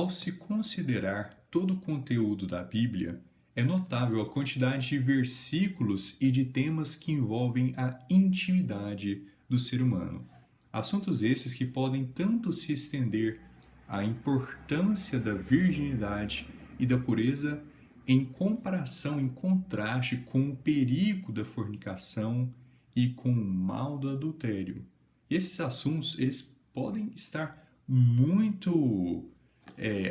Ao se considerar todo o conteúdo da Bíblia, é notável a quantidade de versículos e de temas que envolvem a intimidade do ser humano. Assuntos esses que podem tanto se estender à importância da virginidade e da pureza em comparação, em contraste com o perigo da fornicação e com o mal do adultério. Esses assuntos, eles podem estar muito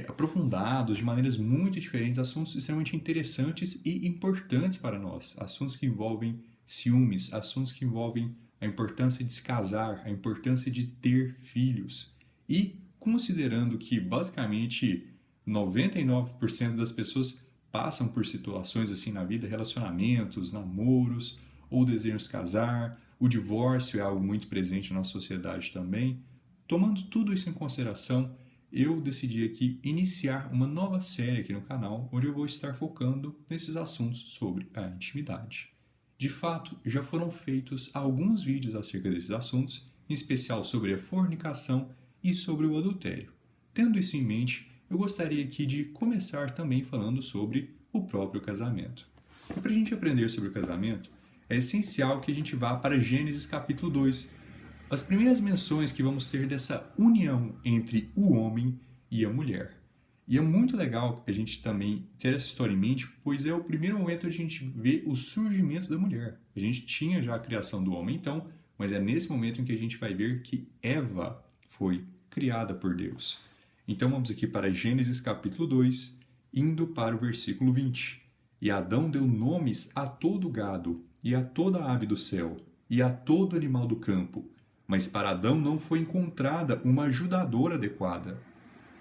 aprofundados, de maneiras muito diferentes, assuntos extremamente interessantes e importantes para nós. Assuntos que envolvem ciúmes, assuntos que envolvem a importância de se casar, a importância de ter filhos. E considerando que basicamente 99% das pessoas passam por situações assim na vida, relacionamentos, namoros, ou desejam se casar, o divórcio é algo muito presente na nossa sociedade também. Tomando tudo isso em consideração, eu decidi aqui iniciar uma nova série aqui no canal, onde eu vou estar focando nesses assuntos sobre a intimidade. De fato, já foram feitos alguns vídeos acerca desses assuntos, em especial sobre a fornicação e sobre o adultério. Tendo isso em mente, eu gostaria aqui de começar também falando sobre o próprio casamento. E para a gente aprender sobre o casamento, é essencial que a gente vá para Gênesis capítulo 2, as primeiras menções que vamos ter dessa união entre o homem e a mulher. E é muito legal a gente também ter essa história em mente, pois é o primeiro momento a gente vê o surgimento da mulher. A gente tinha já a criação do homem, então, mas é nesse momento em que a gente vai ver que Eva foi criada por Deus. Então vamos aqui para Gênesis capítulo 2, indo para o versículo 20. E Adão deu nomes a todo o gado, e a toda ave do céu, e a todo animal do campo. Mas para Adão não foi encontrada uma ajudadora adequada.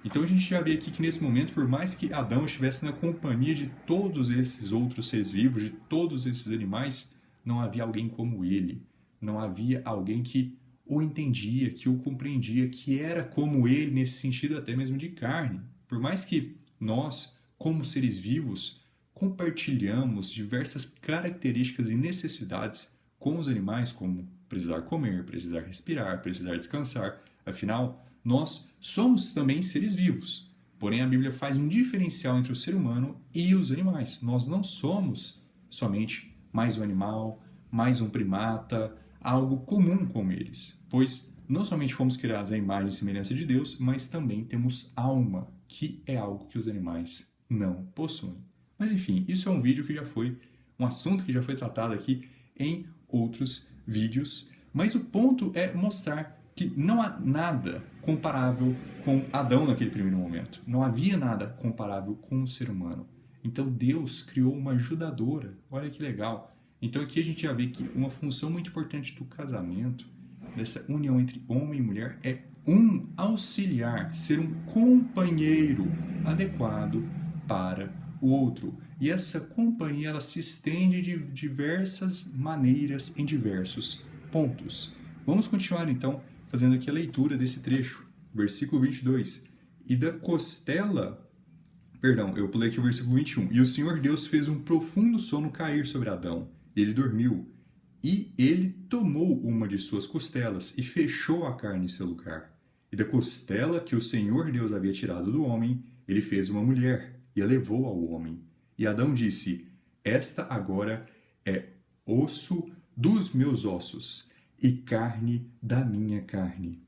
Então a gente já vê aqui que nesse momento, por mais que Adão estivesse na companhia de todos esses outros seres vivos, de todos esses animais, não havia alguém como ele. Não havia alguém que o entendia, que o compreendia, que era como ele nesse sentido até mesmo de carne. Por mais que nós, como seres vivos, compartilhamos diversas características e necessidades com os animais, como precisar comer, precisar respirar, precisar descansar. Afinal, nós somos também seres vivos. Porém, a Bíblia faz um diferencial entre o ser humano e os animais. Nós não somos somente mais um animal, mais um primata, algo comum como eles. Pois não somente fomos criados à imagem e semelhança de Deus, mas também temos alma, que é algo que os animais não possuem. Mas enfim, isso é um vídeo que já foi, um assunto que já foi tratado aqui em outros vídeos, mas o ponto é mostrar que não há nada comparável com Adão naquele primeiro momento. Não havia nada comparável com o ser humano. Então Deus criou uma ajudadora. Olha que legal. Então aqui a gente já vê que uma função muito importante do casamento, dessa união entre homem e mulher, é um auxiliar, ser um companheiro adequado para o outro. E essa companhia ela se estende de diversas maneiras em diversos pontos. Vamos continuar então fazendo aqui a leitura desse trecho, versículo 22. E da costela, perdão, eu pulei aqui o versículo 21. E o Senhor Deus fez um profundo sono cair sobre Adão. Ele dormiu. E ele tomou uma de suas costelas e fechou a carne em seu lugar. E da costela que o Senhor Deus havia tirado do homem, ele fez uma mulher e a levou ao homem. E Adão disse: Esta agora é osso dos meus ossos e carne da minha carne.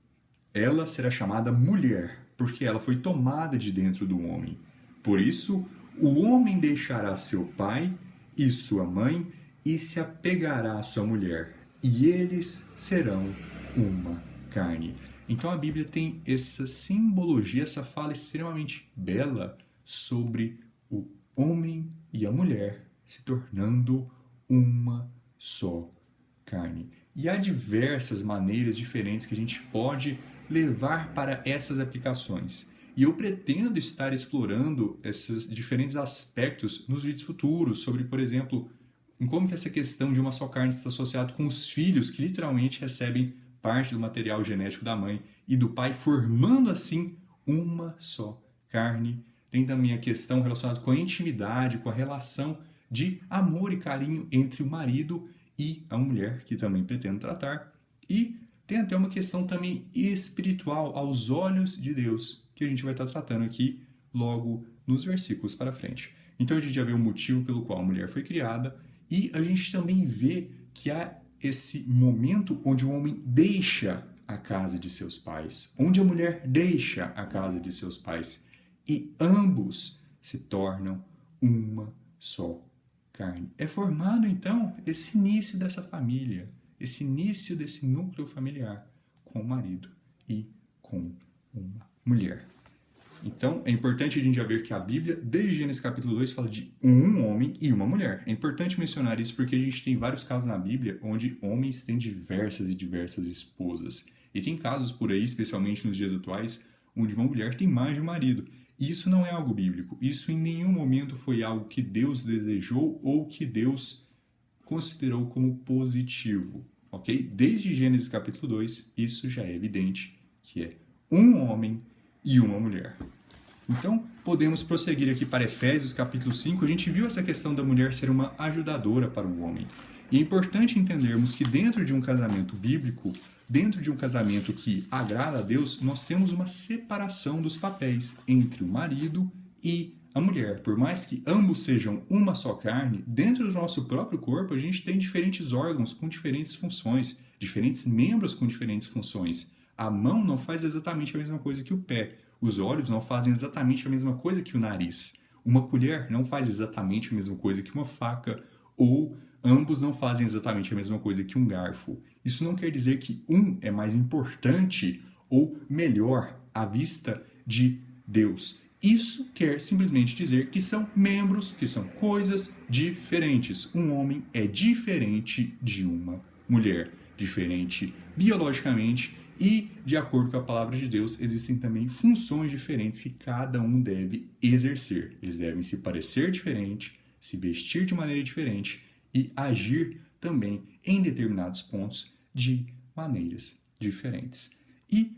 Ela será chamada mulher, porque ela foi tomada de dentro do homem. Por isso, o homem deixará seu pai e sua mãe e se apegará à sua mulher, e eles serão uma carne. Então a Bíblia tem essa simbologia, essa fala extremamente bela sobre o homem e a mulher se tornando uma só carne. E há diversas maneiras diferentes que a gente pode levar para essas aplicações. E eu pretendo estar explorando esses diferentes aspectos nos vídeos futuros, sobre, por exemplo, em como que essa questão de uma só carne está associada com os filhos que literalmente recebem parte do material genético da mãe e do pai, formando assim uma só carne. Tem também a questão relacionada com a intimidade, com a relação de amor e carinho entre o marido e a mulher, que também pretendo tratar. E tem até uma questão também espiritual, aos olhos de Deus, que a gente vai estar tratando aqui logo nos versículos para frente. Então a gente já vê o motivo pelo qual a mulher foi criada e a gente também vê que há esse momento onde o homem deixa a casa de seus pais, onde a mulher deixa a casa de seus pais e ambos se tornam uma só carne. É formado então esse início dessa família, esse início desse núcleo familiar com o marido e com uma mulher. Então, é importante a gente já ver que a Bíblia, desde Gênesis capítulo 2, fala de um homem e uma mulher. É importante mencionar isso porque a gente tem vários casos na Bíblia onde homens têm diversas e diversas esposas. E tem casos por aí, especialmente nos dias atuais, onde uma mulher tem mais de um marido. E isso não é algo bíblico. Isso em nenhum momento foi algo que Deus desejou ou que Deus considerou como positivo. Ok? Desde Gênesis capítulo 2, isso já é evidente que é um homem e uma mulher. Então, podemos prosseguir aqui para Efésios capítulo 5. A gente viu essa questão da mulher ser uma ajudadora para o homem. E é importante entendermos que dentro de um casamento bíblico, dentro de um casamento que agrada a Deus, nós temos uma separação dos papéis entre o marido e a mulher. Por mais que ambos sejam uma só carne, dentro do nosso próprio corpo a gente tem diferentes órgãos com diferentes funções, diferentes membros com diferentes funções. A mão não faz exatamente a mesma coisa que o pé. Os olhos não fazem exatamente a mesma coisa que o nariz. Uma colher não faz exatamente a mesma coisa que uma faca. Ou ambos não fazem exatamente a mesma coisa que um garfo. Isso não quer dizer que um é mais importante ou melhor à vista de Deus. Isso quer simplesmente dizer que são membros, que são coisas diferentes. Um homem é diferente de uma mulher. Diferente biologicamente. E, de acordo com a palavra de Deus, existem também funções diferentes que cada um deve exercer. Eles devem se parecer diferente, se vestir de maneira diferente e agir também em determinados pontos de maneiras diferentes. E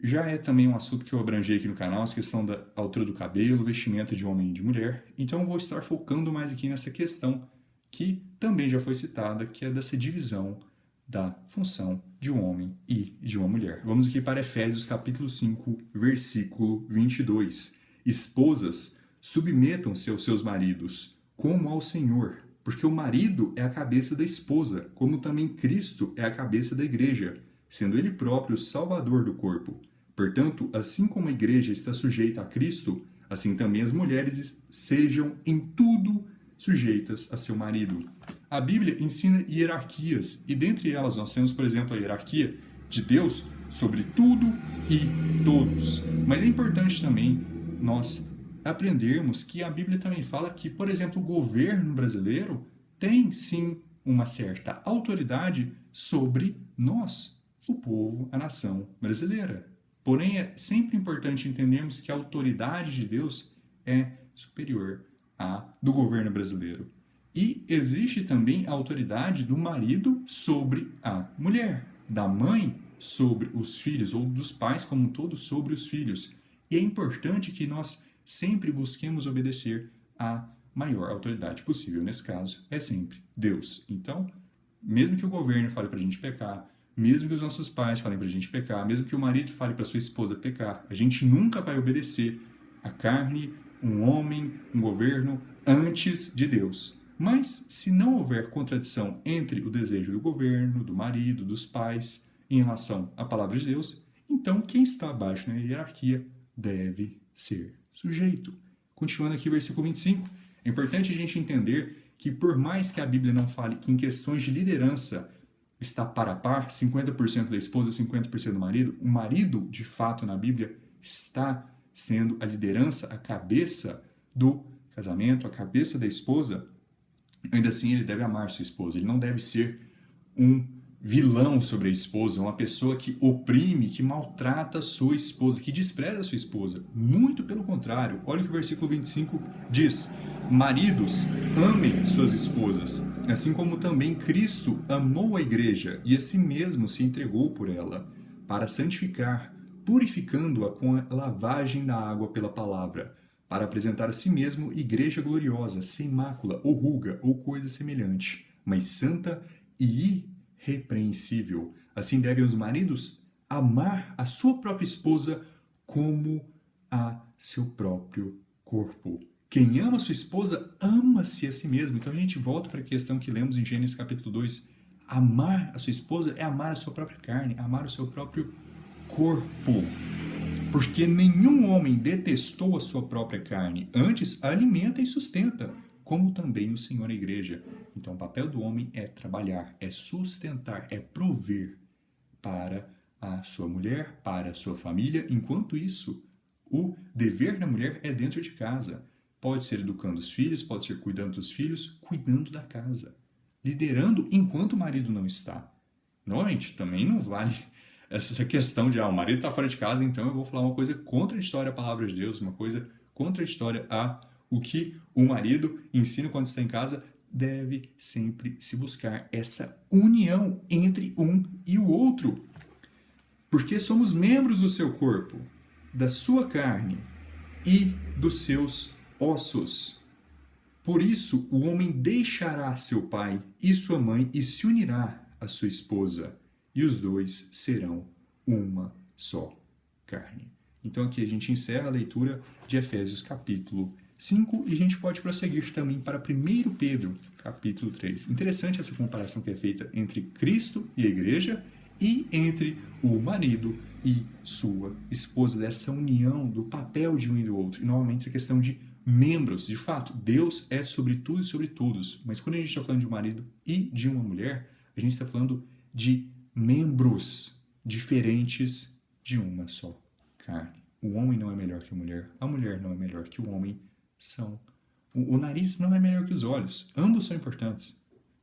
já é também um assunto que eu abrangei aqui no canal, essa questão da altura do cabelo, vestimenta de homem e de mulher. Então eu vou estar focando mais aqui nessa questão que também já foi citada, que é dessa divisão da função de um homem e de uma mulher. Vamos aqui para Efésios capítulo 5, versículo 22. Esposas, submetam-se aos seus maridos, como ao Senhor, porque o marido é a cabeça da esposa, como também Cristo é a cabeça da igreja, sendo ele próprio o salvador do corpo. Portanto, assim como a igreja está sujeita a Cristo, assim também as mulheres sejam em tudo sujeitas a seu marido. A Bíblia ensina hierarquias, e dentre elas nós temos, por exemplo, a hierarquia de Deus sobre tudo e todos. Mas é importante também nós aprendermos que a Bíblia também fala que, por exemplo, o governo brasileiro tem sim uma certa autoridade sobre nós, o povo, a nação brasileira. Porém, é sempre importante entendermos que a autoridade de Deus é superior à do governo brasileiro. E existe também a autoridade do marido sobre a mulher, da mãe sobre os filhos, ou dos pais como um todo sobre os filhos. E é importante que nós sempre busquemos obedecer à maior autoridade possível. Nesse caso, é sempre Deus. Então, mesmo que o governo fale para a gente pecar, mesmo que os nossos pais falem para a gente pecar, mesmo que o marido fale para sua esposa pecar, a gente nunca vai obedecer a carne, um homem, um governo, antes de Deus. Mas, se não houver contradição entre o desejo do governo, do marido, dos pais, em relação à palavra de Deus, então quem está abaixo na hierarquia deve ser sujeito. Continuando aqui, versículo 25, é importante a gente entender que, por mais que a Bíblia não fale que em questões de liderança está par a par, 50% da esposa, 50% do marido, o marido, de fato, na Bíblia, está sendo a liderança, a cabeça do casamento, a cabeça da esposa. Ainda assim, ele deve amar sua esposa. Ele não deve ser um vilão sobre a esposa, uma pessoa que oprime, que maltrata sua esposa, que despreza sua esposa. Muito pelo contrário. Olha o que o versículo 25 diz: maridos, amem suas esposas, assim como também Cristo amou a igreja e a si mesmo se entregou por ela, para santificar, purificando-a com a lavagem da água pela palavra, para apresentar a si mesmo igreja gloriosa, sem mácula, ou ruga, ou coisa semelhante, mas santa e irrepreensível. Assim devem os maridos amar a sua própria esposa como a seu próprio corpo. Quem ama sua esposa, ama-se a si mesmo. Então a gente volta para a questão que lemos em Gênesis capítulo 2. Amar a sua esposa é amar a sua própria carne, amar o seu próprio corpo. Porque nenhum homem detestou a sua própria carne, antes a alimenta e sustenta, como também o Senhor a igreja. Então o papel do homem é trabalhar, é sustentar, é prover para a sua mulher, para a sua família. Enquanto isso, o dever da mulher é dentro de casa. Pode ser educando os filhos, pode ser cuidando dos filhos, cuidando da casa. Liderando enquanto o marido não está. Novamente, também não vale essa questão de o marido está fora de casa, então eu vou falar uma coisa contraditória à palavra de Deus, uma coisa contraditória a o que o marido ensina quando está em casa. Deve sempre se buscar essa união entre um e o outro. Porque somos membros do seu corpo, da sua carne e dos seus ossos. Por isso, o homem deixará seu pai e sua mãe e se unirá à sua esposa, e os dois serão uma só carne. Então aqui a gente encerra a leitura de Efésios capítulo 5 e a gente pode prosseguir também para 1 Pedro capítulo 3. Interessante essa comparação que é feita entre Cristo e a igreja e entre o marido e sua esposa, dessa união do papel de um e do outro. E novamente essa questão de membros. De fato, Deus é sobre tudo e sobre todos. Mas quando a gente está falando de um marido e de uma mulher, a gente está falando de membros diferentes de uma só carne. O homem não é melhor que a mulher não é melhor que o homem. O nariz não é melhor que os olhos. Ambos são importantes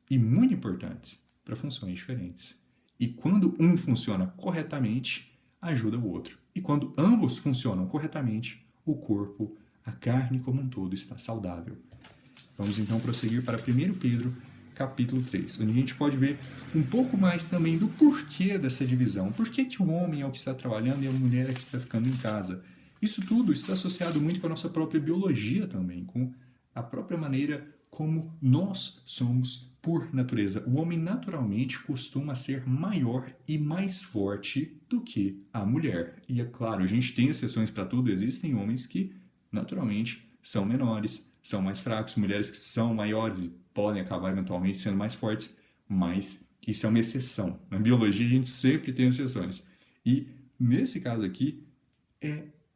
e muito importantes para funções diferentes. E quando um funciona corretamente, ajuda o outro. E quando ambos funcionam corretamente, o corpo, a carne como um todo está saudável. Vamos então prosseguir para 1 Pedro capítulo 3, onde a gente pode ver um pouco mais também do porquê dessa divisão. Por que o homem é o que está trabalhando e a mulher é que está ficando em casa? Isso tudo está associado muito com a nossa própria biologia também, com a própria maneira como nós somos por natureza. O homem naturalmente costuma ser maior e mais forte do que a mulher. E é claro, a gente tem exceções para tudo. Existem homens que naturalmente são menores, são mais fracos, mulheres que são maiores e podem acabar eventualmente sendo mais fortes, mas isso é uma exceção. Na biologia a gente sempre tem exceções. E nesse caso aqui,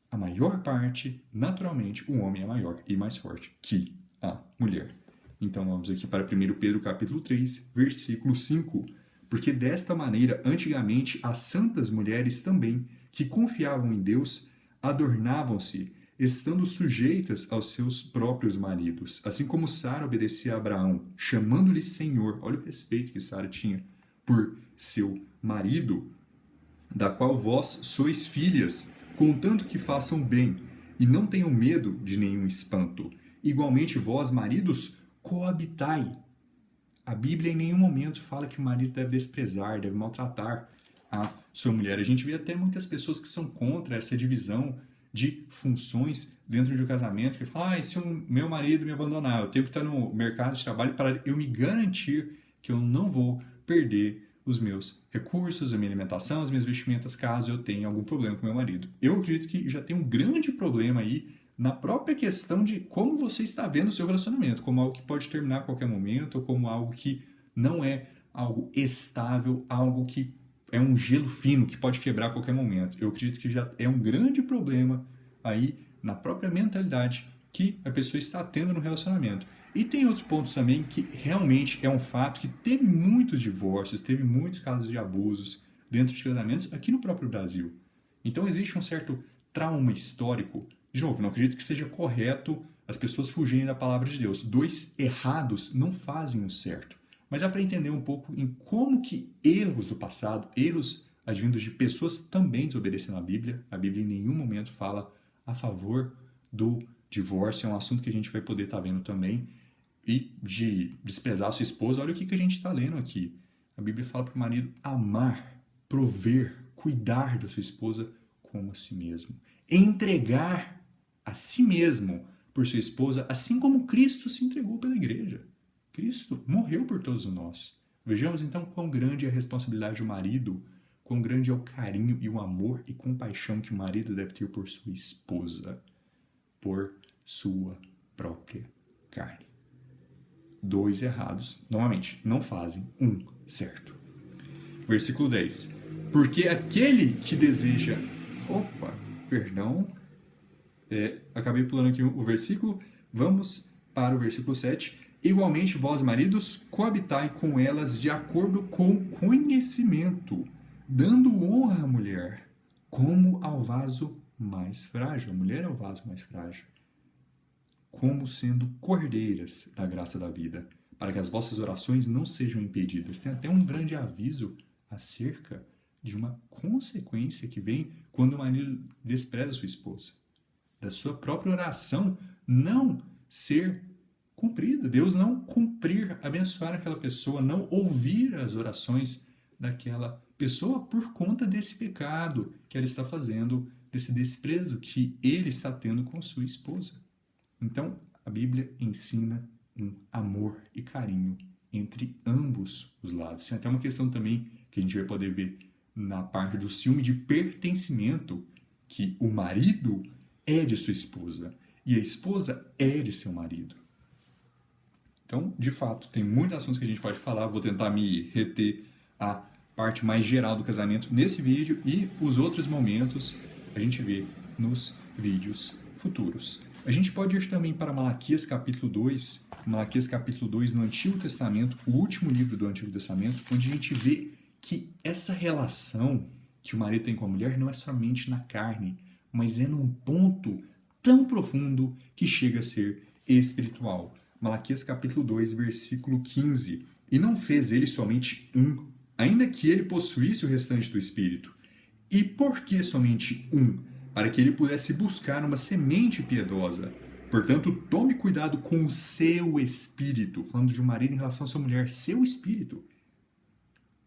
a maior parte, naturalmente, o homem é maior e mais forte que a mulher. Então vamos aqui para 1 Pedro capítulo 3, versículo 5. Porque desta maneira, antigamente, as santas mulheres também, que confiavam em Deus, adornavam-se, estando sujeitas aos seus próprios maridos. Assim como Sara obedecia a Abraão, chamando-lhe Senhor. Olha o respeito que Sara tinha por seu marido, da qual vós sois filhas, contanto que façam bem, e não tenham medo de nenhum espanto. Igualmente, vós, maridos, coabitai. A Bíblia em nenhum momento fala que o marido deve desprezar, deve maltratar a sua mulher. A gente vê até muitas pessoas que são contra essa divisão de funções dentro de um casamento, que falam, se o meu marido me abandonar, eu tenho que estar no mercado de trabalho para eu me garantir que eu não vou perder os meus recursos, a minha alimentação, as minhas vestimentas, caso eu tenha algum problema com meu marido. Eu acredito que já tem um grande problema aí na própria questão de como você está vendo o seu relacionamento, como algo que pode terminar a qualquer momento, ou como algo que não é algo estável, algo que é um gelo fino que pode quebrar a qualquer momento. Eu acredito que já é um grande problema aí na própria mentalidade que a pessoa está tendo no relacionamento. E tem outro ponto também que realmente é um fato que teve muitos divórcios, teve muitos casos de abusos dentro de casamentos aqui no próprio Brasil. Então existe um certo trauma histórico. De novo, não acredito que seja correto as pessoas fugirem da palavra de Deus. Dois errados não fazem um certo. Mas é para entender um pouco em como que erros do passado, erros advindos de pessoas também desobedecendo a Bíblia em nenhum momento fala a favor do divórcio, é um assunto que a gente vai poder estar vendo também, e de desprezar a sua esposa. Olha o que a gente está lendo aqui. A Bíblia fala para o marido amar, prover, cuidar da sua esposa como a si mesmo. Entregar a si mesmo por sua esposa, assim como Cristo se entregou pela igreja. Cristo morreu por todos nós. Vejamos então quão grande é a responsabilidade do marido quão grande é o carinho e o amor e compaixão que o marido deve ter por sua esposa, por sua própria carne. 2 errados, novamente, não fazem um certo. Versículo 10. Porque aquele que deseja... acabei pulando aqui o versículo. Vamos para o versículo 7. Igualmente, vós, maridos, coabitai com elas de acordo com conhecimento, dando honra à mulher, como ao vaso mais frágil. A mulher é o vaso mais frágil. Como sendo cordeiras da graça da vida, para que as vossas orações não sejam impedidas. Tem até um grande aviso acerca de uma consequência que vem quando o marido despreza sua esposa. Da sua própria oração não ser cumprida. Deus não cumprir, abençoar aquela pessoa, não ouvir as orações daquela pessoa por conta desse pecado que ela está fazendo, desse desprezo que ele está tendo com sua esposa. Então, a Bíblia ensina um amor e carinho entre ambos os lados. Tem até uma questão também que a gente vai poder ver na parte do ciúme de pertencimento, que o marido é de sua esposa e a esposa é de seu marido. Então, de fato, tem muitos assuntos que a gente pode falar. Vou tentar me reter a parte mais geral do casamento nesse vídeo e os outros momentos a gente vê nos vídeos futuros. A gente pode ir também para Malaquias capítulo 2, Malaquias capítulo 2 no Antigo Testamento, o último livro do Antigo Testamento, onde a gente vê que essa relação que o marido tem com a mulher não é somente na carne, mas é num ponto tão profundo que chega a ser espiritual. Malaquias capítulo 2, versículo 15. E não fez ele somente um, ainda que ele possuísse o restante do Espírito. E por que somente um? Para que ele pudesse buscar uma semente piedosa. Portanto, tome cuidado com o seu espírito, falando de um marido em relação à sua mulher, seu espírito.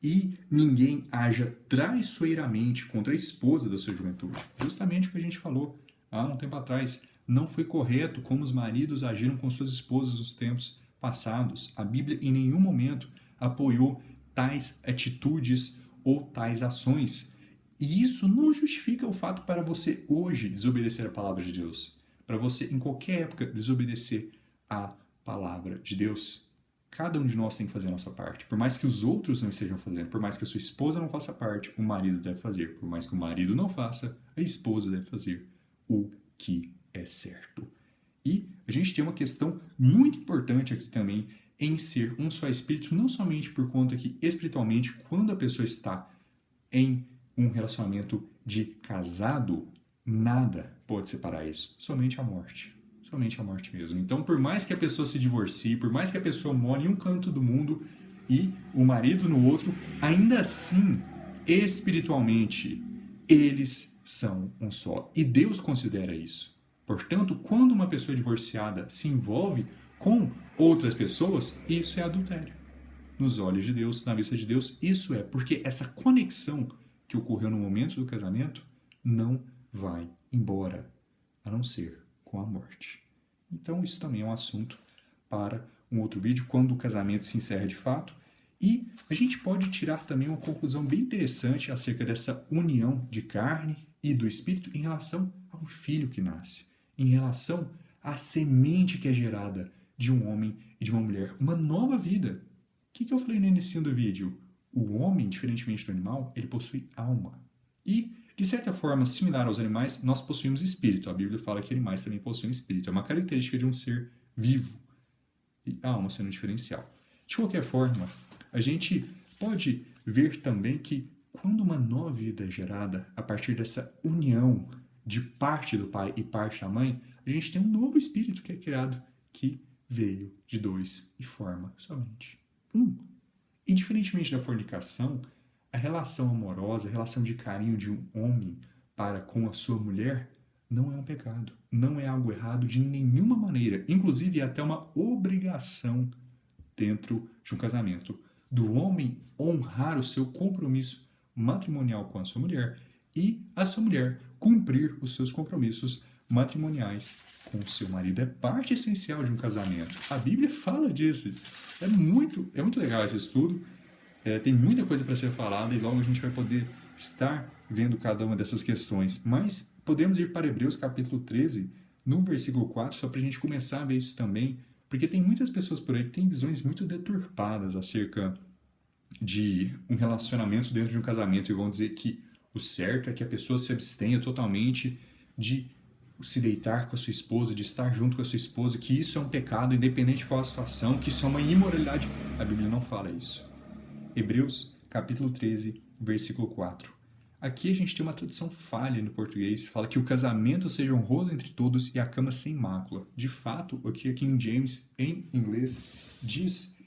E ninguém haja traiçoeiramente contra a esposa da sua juventude. Justamente o que a gente falou há um tempo atrás. Não foi correto como os maridos agiram com suas esposas nos tempos passados. A Bíblia em nenhum momento apoiou tais atitudes ou tais ações. E isso não justifica o fato para você hoje desobedecer a palavra de Deus. Para você, em qualquer época, desobedecer a palavra de Deus. Cada um de nós tem que fazer a nossa parte. Por mais que os outros não estejam fazendo, por mais que a sua esposa não faça parte, o marido deve fazer. Por mais que o marido não faça, a esposa deve fazer o que é certo. E a gente tem uma questão muito importante aqui também em ser um só espírito, não somente por conta que espiritualmente, quando a pessoa está em um relacionamento de casado, nada pode separar isso, somente a morte. Somente a morte mesmo. Então, por mais que a pessoa se divorcie, por mais que a pessoa more em um canto do mundo e o marido no outro, ainda assim, espiritualmente, eles são um só. E Deus considera isso. Portanto, quando uma pessoa divorciada se envolve com outras pessoas, isso é adultério. Nos olhos de Deus, na vista de Deus, isso é porque essa conexão que ocorreu no momento do casamento não vai embora, a não ser com a morte. Então, isso também é um assunto para um outro vídeo, quando o casamento se encerra de fato. E a gente pode tirar também uma conclusão bem interessante acerca dessa união de carne e do espírito em relação ao filho que nasce, em relação à semente que é gerada de um homem e de uma mulher, uma nova vida. O que eu falei no início do vídeo? O homem, diferentemente do animal, ele possui alma. E, de certa forma, similar aos animais, nós possuímos espírito. A Bíblia fala que animais também possuem espírito. É uma característica de um ser vivo. E a alma sendo um diferencial. De qualquer forma, a gente pode ver também que quando uma nova vida é gerada, a partir dessa união de parte do pai e parte da mãe, a gente tem um novo espírito que é criado, que veio de dois e forma somente um. E diferentemente da fornicação, a relação amorosa, a relação de carinho de um homem para com a sua mulher não é um pecado, não é algo errado de nenhuma maneira. Inclusive, é até uma obrigação dentro de um casamento do homem honrar o seu compromisso matrimonial com a sua mulher e a sua mulher cumprir os seus compromissos matrimoniais com o seu marido. É parte essencial de um casamento. A Bíblia fala disso. É muito legal esse estudo. Tem muita coisa para ser falada e logo a gente vai poder estar vendo cada uma dessas questões, mas podemos ir para Hebreus capítulo 13, no versículo 4, só para a gente começar a ver isso também, porque tem muitas pessoas por aí que têm visões muito deturpadas acerca de um relacionamento dentro de um casamento e vão dizer que o certo é que a pessoa se abstenha totalmente de se deitar com a sua esposa, de estar junto com a sua esposa, que isso é um pecado, independente de qual a situação, que isso é uma imoralidade. A Bíblia não fala isso. Hebreus, capítulo 13, versículo 4. Aqui a gente tem uma tradução falha no português, fala que o casamento seja honroso entre todos e a cama sem mácula. De fato, o que a King James, em inglês, diz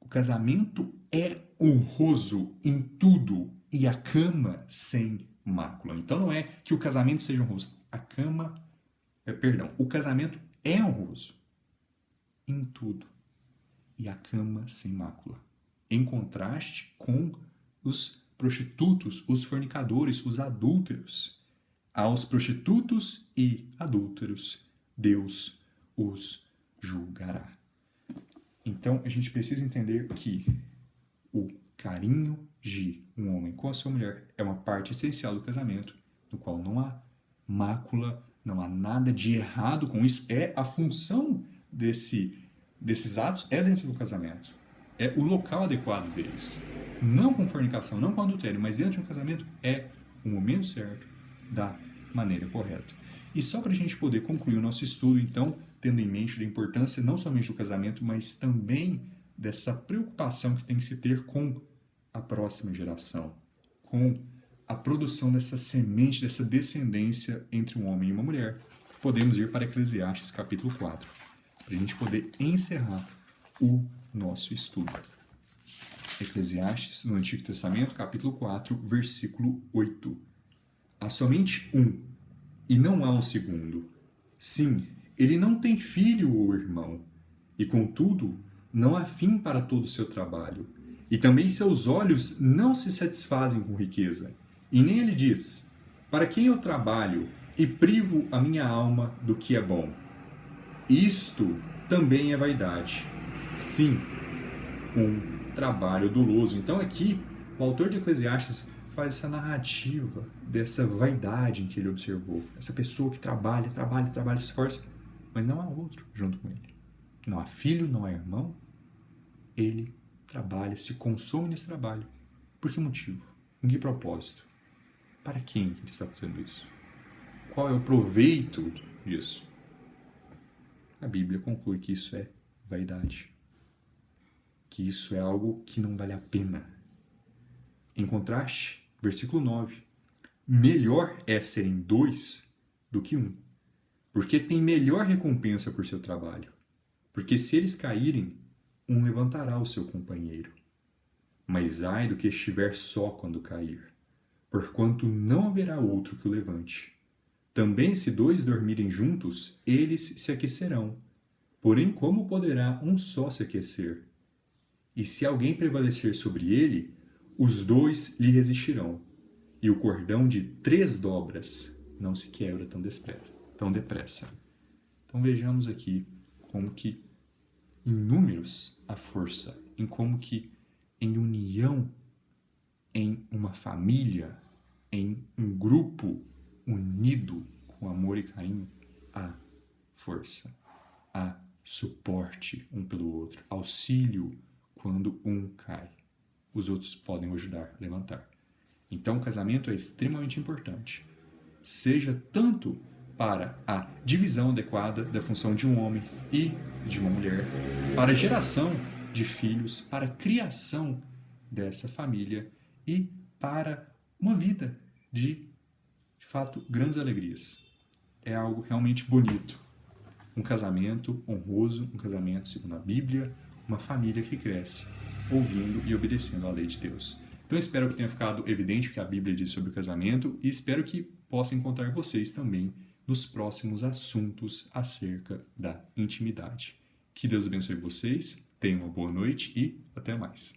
o casamento é honroso em tudo e a cama sem mácula. Então não é que o casamento seja honroso. O casamento é honroso em tudo e a cama sem mácula. Em contraste com os prostitutos, os fornicadores, os adúlteros. Aos prostitutos e adúlteros, Deus os julgará. Então, a gente precisa entender que o carinho de um homem com a sua mulher é uma parte essencial do casamento, no qual não há mácula, não há nada de errado com isso. É a função desses atos é dentro do casamento. É o local adequado deles. Não com fornicação, não com adultério, mas dentro de um casamento é o momento certo, da maneira correta. E só para a gente poder concluir o nosso estudo, então, tendo em mente a importância não somente do casamento, mas também dessa preocupação que tem que se ter com a próxima geração, com a produção dessa semente, dessa descendência entre um homem e uma mulher, podemos ir para Eclesiastes capítulo 4, para a gente poder encerrar o nosso estudo. Eclesiastes, no Antigo Testamento, capítulo 4, versículo 8. Há somente um, e não há um segundo. Sim, ele não tem filho ou irmão, e contudo, não há fim para todo o seu trabalho. E também seus olhos não se satisfazem com riqueza. E nem ele diz, para quem eu trabalho e privo a minha alma do que é bom? Isto também é vaidade. Sim, um trabalho doloso. Então aqui, o autor de Eclesiastes faz essa narrativa dessa vaidade em que ele observou. Essa pessoa que trabalha, se esforça, mas não há outro junto com ele. Não há filho, não há irmão. Ele trabalha, se consome nesse trabalho. Por que motivo? Em que propósito? Para quem ele está fazendo isso? Qual é o proveito disso? A Bíblia conclui que isso é vaidade. Que isso é algo que não vale a pena. Em contraste, versículo 9. Melhor é serem dois do que um, porque tem melhor recompensa por seu trabalho. Porque se eles caírem, um levantará o seu companheiro. Mas ai do que estiver só quando cair, porquanto não haverá outro que o levante. Também se dois dormirem juntos, eles se aquecerão. Porém, como poderá um só se aquecer? E se alguém prevalecer sobre ele, os dois lhe resistirão. E o cordão de 3 dobras não se quebra tão depressa. Então vejamos aqui como que em números a força, em como que em união, em uma família, em um grupo unido com amor e carinho, há força, há suporte um pelo outro, auxílio quando um cai. Os outros podem o ajudar a levantar. Então o casamento é extremamente importante. Seja tanto para a divisão adequada da função de um homem e de uma mulher, para a geração de filhos, para a criação dessa família e para uma vida de fato, grandes alegrias. É algo realmente bonito. Um casamento honroso, um casamento segundo a Bíblia, uma família que cresce ouvindo e obedecendo à lei de Deus. Então espero que tenha ficado evidente o que a Bíblia diz sobre o casamento e espero que possa encontrar vocês também nos próximos assuntos acerca da intimidade. Que Deus abençoe vocês, tenham uma boa noite e até mais.